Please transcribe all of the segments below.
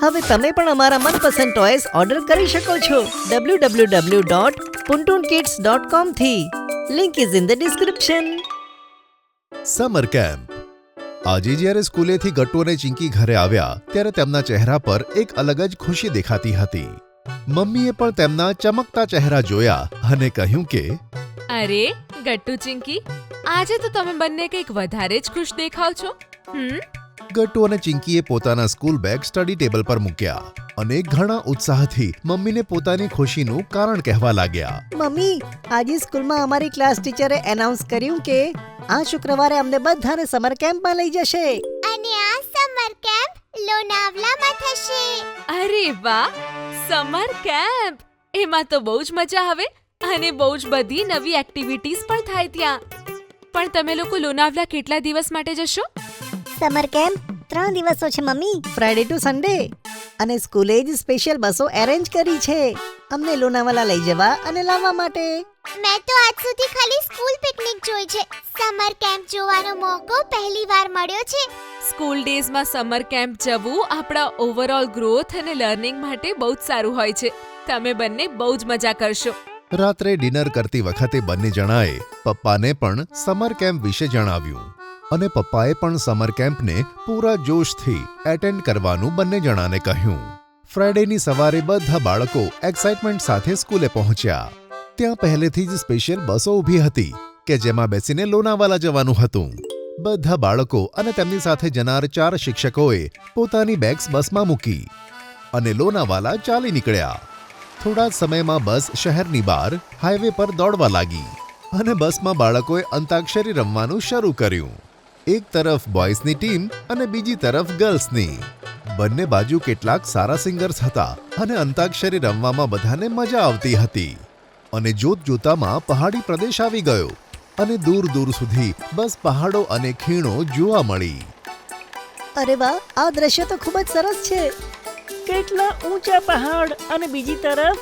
હવે તમે પણ અમારા મનપસંદ ટોયસ ઓર્ડર કરી શકો છો www.puntoonkids.com થી. Link is in the description. Summer camp. આજે જ્યારે સ્કૂલેથી ગટ્ટુ અને ચિંકી ઘરે આવ્યા ત્યારે તેમના ચહેરા પર એક અલગ જ ખુશી દેખાતી હતી. મમ્મીએ પણ તેમના ચમકતા ચહેરા જોયા અને કહ્યું કે અરે ગટ્ટુ ચિંકી, આજે તો તમે બંને કંઈક વધારે જ ખુશ દેખાવ છો. ગટ્ટુ અને ચિંકીએ પોતાના સ્કૂલ બેગ સ્ટડી ટેબલ પર મૂક્યા અને ઘણા ઉત્સાહથી મમ્મીને પોતાની ખુશીનું કારણ કહેવા લાગ્યા. મમ્મી, આજે સ્કૂલમાં અમારી ક્લાસ ટીચરે એનાઉન્સ કર્યું કે આ શુક્રવારે અમને બધાને સમર કેમ્પમાં લઈ જશે. અને આ સમર કેમ્પ લોનાવલામાં થશે. અરે વાહ, સમર કેમ્પ! એમાં તો બહુ જ મજા આવે અને બહુ જ બધી નવી એક્ટિવિટીઝ પણ થાય ત્યાં. પણ તમે લોકો લોનાવલા કેટલા દિવસ માટે જશો? સમર કેમ્પ 3 દિવસો છે મમ્મી. Friday two Sunday. અને સ્કૂલે જ સ્પેશિયલ બસો એરેન્જ કરી છે અમને લોનાવાલા લઈ જવા અને લાવવા માટે. મેં તો આજ સુધી ખાલી સ્કૂલ પિકનિક જોઈ છે. સમર કેમ્પ જોવાનો મોકો પહેલીવાર મળ્યો છે. સ્કૂલ ડેઝમાં સમર કેમ્પ જવું આપણા ઓવરઓલ ગ્રોથ અને લર્નિંગ માટે બહુ જ સારું હોય છે. તમે બંને બહુ જ મજા કરશો. રાત્રે ડિનર કરતી વખતે બંને જણાએ પપ્પાને પણ સમર કેમ્પ વિશે જણાવ્યું અને પપ્પાએ પણ સમર કેમ્પને પૂરા જોશથી એટેન્ડ કરવાનું બંને જણાને કહ્યું. ફ્રાઈડેની સવારે બધા બાળકો એક્સાઇટમેન્ટ સાથે સ્કૂલે પહોંચ્યા. ત્યાં પહેલેથી જ સ્પેશિયલ બસો ઊભી હતી કે જેમાં બેસીને લોનાવાલા જવાનું હતું. બધા બાળકો અને તેમની સાથે જનાર 4 શિક્ષકોએ પોતાની બેગ્સ બસમાં મૂકી અને લોનાવાલા ચાલી નીકળ્યા. થોડા જ સમયમાં બસ શહેરની બહાર હાઈવે પર દોડવા લાગી અને બસમાં બાળકોએ અંતાક્ષરી રમવાનું શરૂ કર્યું. એક તરફ બોયઝની ટીમ અને બીજી તરફ ગર્લ્સની. બંને બાજુ કેટલાક સારા સિંગર્સ હતા અને અંતાક્ષરી રમવામાં બધાને મજા આવતી હતી. અને જોત જોતામાં પહાડી પ્રદેશ આવી ગયો અને દૂર દૂર સુધી બસ પહાડો અને ખીણો જોવા મળી. અરે વાહ, આ દ્રશ્ય તો ખૂબ જ સરસ છે. કેટલા ઊંચા પહાડ અને બીજી તરફ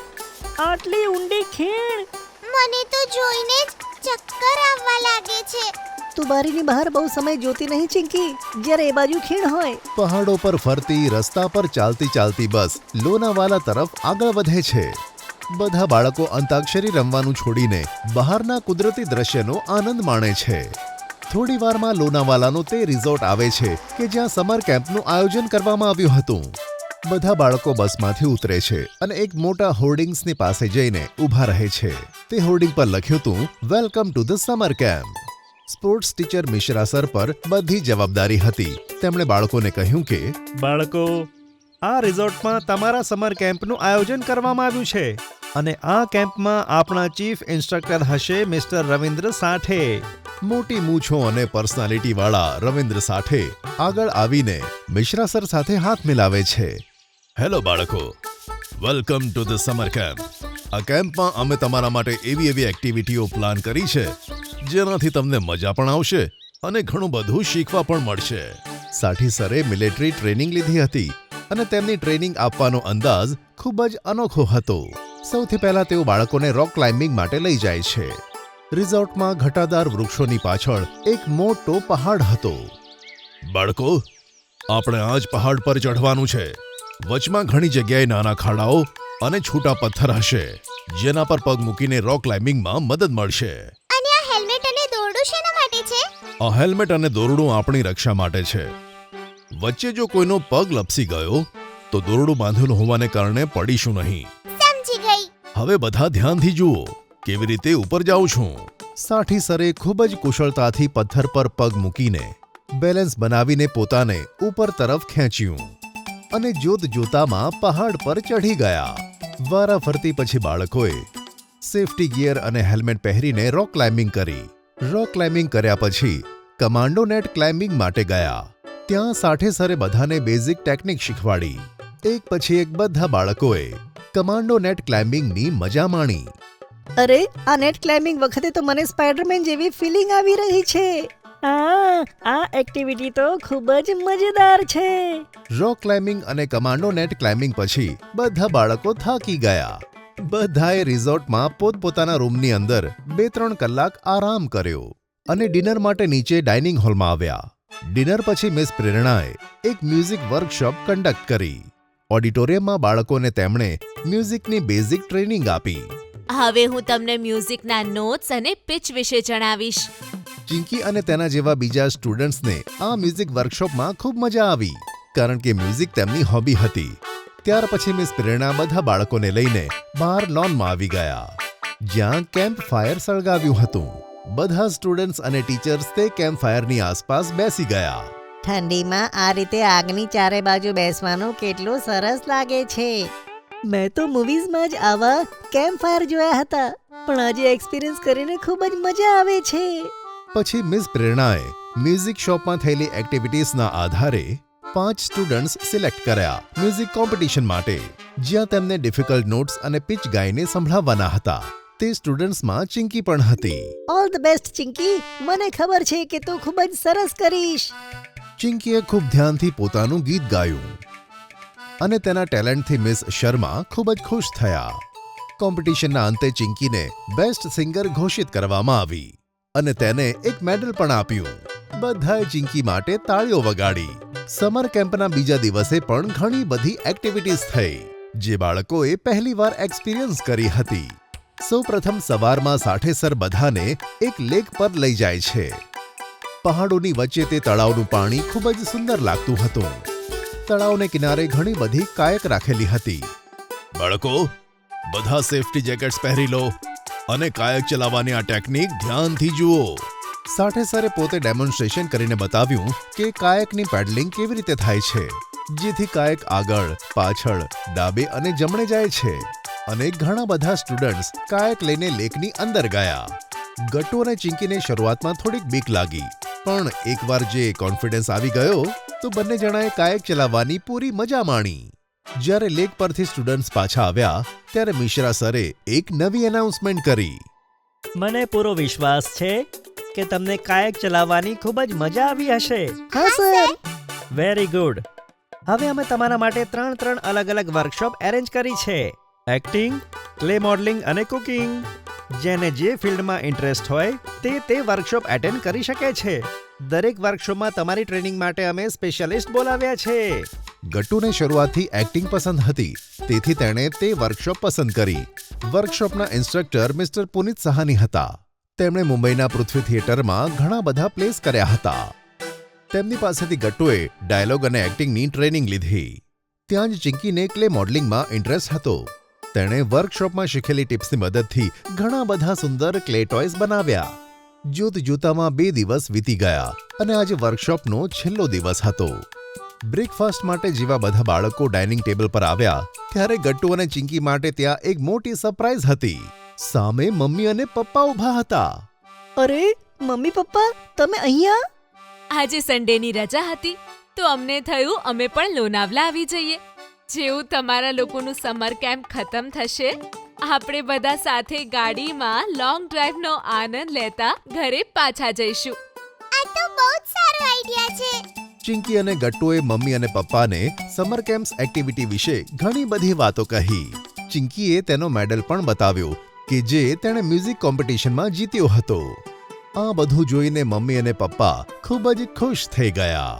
આટલી ઊંડી ખીણ. મને તો જોઈને જ ચક્કર આવવા લાગે છે. તું બારીની બહાર બહુ સમય જોતી નહીં ચિંકી, જ્યારે એ બાજુ ખીણ હોય. પહાડો પર ફરતી રસ્તા પર ચાલતી ચાલતી બસ લોનાવાલા તરફ આગળ વધે છે. બધા બાળકો અંતાક્ષરી રમવાનું છોડીને બહારના કુદરતી દ્રશ્યનો આનંદ માણે છે. થોડી વારમાં લોનાવાલાનો તે રિઝોર્ટ આવે છે કે જ્યાં સમર કેમ્પનું આયોજન કરવામાં આવ્યું હતું. બધા બાળકો બસમાંથી ઉતરે છે અને એક મોટા હોર્ડિંગ્સની પાસે જઈને ઊભા રહે છે. તે હોર્ડિંગ પર લખ્યું હતું, welcome to the summer camp. Sports teacher Mishra sir પર બધી જવાબદારી હતી. તેમણે બાળકોને કહ્યું કે બાળકો, આ રિઝોર્ટમાં તમારા સમર કેમ્પનું આયોજન કરવામાં આવ્યું છે અને આ કેમ્પમાં આપણા ચીફ ઇન્સ્ટ્રક્ટર હશે મિસ્ટર રવિન્દ્ર સાઠે. મોટી મૂછો અને પર્સનાલિટીવાળા રવિન્દ્ર સાઠે આગળ આવીને મિશ્રા સર સાથે હાથ મિલાવે છે. હેલો બાળકો, welcome to the summer camp. આ કેમ્પમાં અમે તમારા માટે એવી એક્ટિવિટીઓ પ્લાન કરી છે જેનાથી તમને મજા પણ આવશે અને ઘણું બધું શીખવા પણ મળશે. સાઠી સરે મિલિટરી ટ્રેનિંગ લીધી હતી અને તેમની ટ્રેનિંગ આપવાનો અંદાજ ખૂબ જ અનોખો હતો. સૌથી પહેલા તેઓ બાળકોને રોક ક્લાઇમ્બિંગ માટે લઈ જાય છે. રિઝોર્ટમાં ઘટાદાર વૃક્ષોની પાછળ એક મોટો પહાડ હતો. બાળકો, આપણે આ જ પહાડ પર ચઢવાનું છે. વચમાં ઘણી જગ્યાએ નાના ખાડાઓ અને છૂટા પથ્થર હશે જેના પર પગ મૂકીને રોક ક્લાઇમ્બિંગમાં મદદ મળશે. અને આ હેલ્મેટ અને દોરડું શેના માટે છે? આ હેલ્મેટ અને દોરડું આપણી રક્ષા માટે છે. વચ્ચે જો કોઈનો પગ લપસી ગયો તો દોરડું બાંધેલું હોવાને કારણે પડીશું નહીં. સમજી ગઈ. હવે બધા ધ્યાનથી જુઓ કેવી રીતે ઉપર જાઉં છું. સાઠી સરે ખૂબ જ કુશળતાથી પથ્થર પર પગ મૂકીને બેલેન્સ બનાવીને પોતાને ઉપર તરફ ખેંચ્યું અને જોત જોતામાં પહાડ પર ચઢી ગયા. વારા ફરતી પછી બાળકોએ સેફટી ગિયર અને હેલ્મેટ પહેરીને રોક ક્લાઇમ્બિંગ કરી. રોક ક્લાઇમ્બિંગ કર્યા પછી કમાન્ડો નેટ ક્લાઇમ્બિંગ માટે ગયા. ત્યાં સાઠે સરે બધાને બેઝિક ટેકનિક શીખવાડી. એક પછી એક બધા બાળકોએ કમાન્ડો નેટ ક્લાઇમ્બિંગની મજા માણી. અરે, આ નેટ ક્લાઇમ્બિંગ વખતે તો મને સ્પાઈડરમેન જેવી ફીલિંગ આવી રહી છે. આ એક્ટિવિટી તો ખૂબ જ મજેદાર છે. રોક ક્લાઇમ્બિંગ અને કમાન્ડો નેટ ક્લાઇમ્બિંગ પછી બધા બાળકો થાકી ગયા. બધાએ રિઝોર્ટમાં પોતપોતાના રૂમની અંદર 2-3 કલાક આરામ કર્યો અને ડિનર માટે નીચે ડાઇનિંગ હોલમાં આવ્યા. ડિનર પછી મિસ પ્રેરણાએ એક મ્યુઝિક વર્કશોપ કન્ડક્ટ કરી. ઓડિટોરિયમમાં બાળકોને તેમણે મ્યુઝિકની બેઝિક ટ્રેનિંગ આપી. હવે હું તમને મ્યુઝિકના નોટ્સ અને પિચ વિશે જણાવીશ. ચિંકી અને તેના જેવા બીજા સ્ટુડન્ટ્સને આ મ્યુઝિક વર્કશોપમાં ખૂબ મજા આવી, કારણ કે મ્યુઝિક તેમની હોબી હતી. ત્યાર પછી મિસ પ્રેરણા બધા બાળકોને લઈને બહાર લોનમાં આવી ગયા, જ્યાં કેમ્પ ફાયર સળગાવ્યું હતું. બધા સ્ટુડન્ટ્સ અને ટીચર્સ તે કેમ્પ ફાયરની આસપાસ બેસી ગયા. ઠંડીમાં આ રીતે આગની ચારે બાજુ બેસવાનું કેટલું સરસ લાગે છે. મેં તો મૂવીઝમાં જ આવા કેમ્પ ફાયર જોયા હતા, પણ આજે એક્સપિરિયન્સ કરીને ખૂબ જ મજા આવે છે. પછી મિસ પ્રેરણાએ મ્યુઝિક શોપમાં થયેલી એક્ટિવિટીઝના આધારે 5 સ્ટુડન્ટ્સ સિલેક્ટ કર્યા મ્યુઝિક કોમ્પિટિશન માટે, જ્યાં તેમને ડિફિકલ્ટ નોટ્સ અને પિચ ગાઈને સંભળાવવાના હતા. તે સ્ટુડન્ટ્સમાં ચિંકી પણ હતી. ઓલ ધ બેસ્ટ ચિંકી, મને ખબર છે કે તું ખૂબ જ સરસ કરીશ. ચિંકીએ ખૂબ ધ્યાનથી પોતાનું ગીત ગાયું અને તેના ટેલેન્ટથી મિસ શર્મા ખૂબ જ ખુશ થયા. કોમ્પિટિશનના અંતે ચિંકીને બેસ્ટ સિંગર ઘોષિત કરવામાં આવી અને તેને એક મેડલ પણ આપ્યું. બધાએ ચિંકી માટે તાળીઓ વગાડી. સમર કેમ્પના બીજા દિવસે પણ ઘણી બધી એક્ટિવિટીઝ થઈ, જે બાળકોએ પહેલીવાર એક્સપિરિયન્સ કરી હતી. સૌપ્રથમ સવારમાં સાઠેસર બધાને એક લેક પર લઈ જાય છે. પહાડોની વચ્ચે તે તળાવનું પાણી ખૂબ જ સુંદર લાગતું હતું. તળાવને કિનારે ઘણી બધી કાયક રાખેલી હતી. બાળકો, બધા સેફટી જેકેટ્સ પહેરી લો અને કાયક ચલાવવાની આ ટેકનિક ધ્યાનથી જુઓ. સાઠેસરે પોતે ડેમોન્સ્ટ્રેશન કરીને બતાવ્યું કે કાયકની પેડલિંગ કેવી રીતે થાય છે, જેથી કાયક આગળ, પાછળ, ડાબે અને જમણે જાય છે. અને ઘણા બધા સ્ટુડન્ટ્સ કાયક લઈને લેકની અંદર ગયા. ગટ્ટુ અને ચિંકીને શરૂઆતમાં થોડીક બીક લાગી, પણ એકવાર જે કોન્ફિડન્સ આવી ગયો તો બંને જણાએ કાયક ચલાવવાની પૂરી મજા માણી. જ્યારે લેક પરથી સ્ટુડન્ટ્સ પાછા આવ્યા ત્યારે મિશ્રા સરે એક નવી એનાઉન્સમેન્ટ કરી. મને પૂરો વિશ્વાસ છે કે તમને કાયક ચલાવવાની ખૂબ જ મજા આવી હશે. હા સર. Very good. હવે અમે તમારા માટે 3 અલગ અલગ વર્કશોપ એરેન્જ કરી છે. એક્ટિંગ, ક્લે મોડલિંગ અને કુકિંગ. જેને જે ફિલ્ડમાં ઇન્ટરેસ્ટ હોય તે વર્કશોપ એટેન્ડ કરી શકે છે. દરેક વર્કશોપમાં તમારી ટ્રેનિંગ માટે અમે સ્પેશિયાલિસ્ટ બોલાવ્યા છે. ગટ્ટુને શરૂઆતથી એક્ટિંગ પસંદ હતી, તેથી તેણે તે વર્કશોપ પસંદ કરી. વર્કશોપના ઇન્સ્ટ્રક્ટર મિસ્ટર પુનિત સહાની હતા. તેમણે મુંબઈના પૃથ્વી થિયેટરમાં ઘણા બધા પ્લેસ કર્યા હતા. તેમની પાસેથી ગટ્ટુએ ડાયલોગ અને એક્ટિંગની ટ્રેનિંગ લીધી. ત્યાં જ ચિંકીને ક્લે મોડલિંગમાં ઇન્ટરેસ્ટ હતો. તેણે વર્કશોપમાં શીખેલી ટિપ્સની મદદથી ઘણા બધા સુંદર ક્લે ટોયસ બનાવ્યા. જોતજોતામાં 2 દિવસ વીતી ગયા અને આજે વર્કશોપનો છેલ્લો દિવસ હતો. બ્રેકફાસ્ટ માટે જેવા બધા બાળકો ડાઇનિંગ ટેબલ પર આવ્યા ત્યારે ગટ્ટુ અને ચિંકી માટે ત્યાં એક મોટી સરપ્રાઇઝ હતી. સામે મમ્મી અને પપ્પા ઊભા હતા. અરે મમ્મી પપ્પા, તમે અહીંયા? આજે સન્ડેની રજા હતી તો અમને થયું અમે પણ લોનાવલા આવી જઈએ. જેવું તમારા લોકોનું સમર કેમ્પ ખતમ થશે, આપણે બધા સાથે ગાડીમાં લોંગ ડ્રાઈવનો આનંદ લેતા ઘરે પાછા જઈશું. આ તો બહુ જ સારો આઈડિયા છે. ચિંકી અને ગટ્ટુએ મમ્મી અને પપ્પાને સમર કેમ્પ્સ એક્ટિવિટી વિશે ઘણી બધી વાતો કહી. ચિંકીએ તેનો મેડલ પણ બતાવ્યો કે જે તેણે મ્યુઝિક કોમ્પિટિશનમાં જીત્યો હતો. આ બધું જોઈને મમ્મી અને પપ્પા ખૂબ જ ખુશ થઈ ગયા.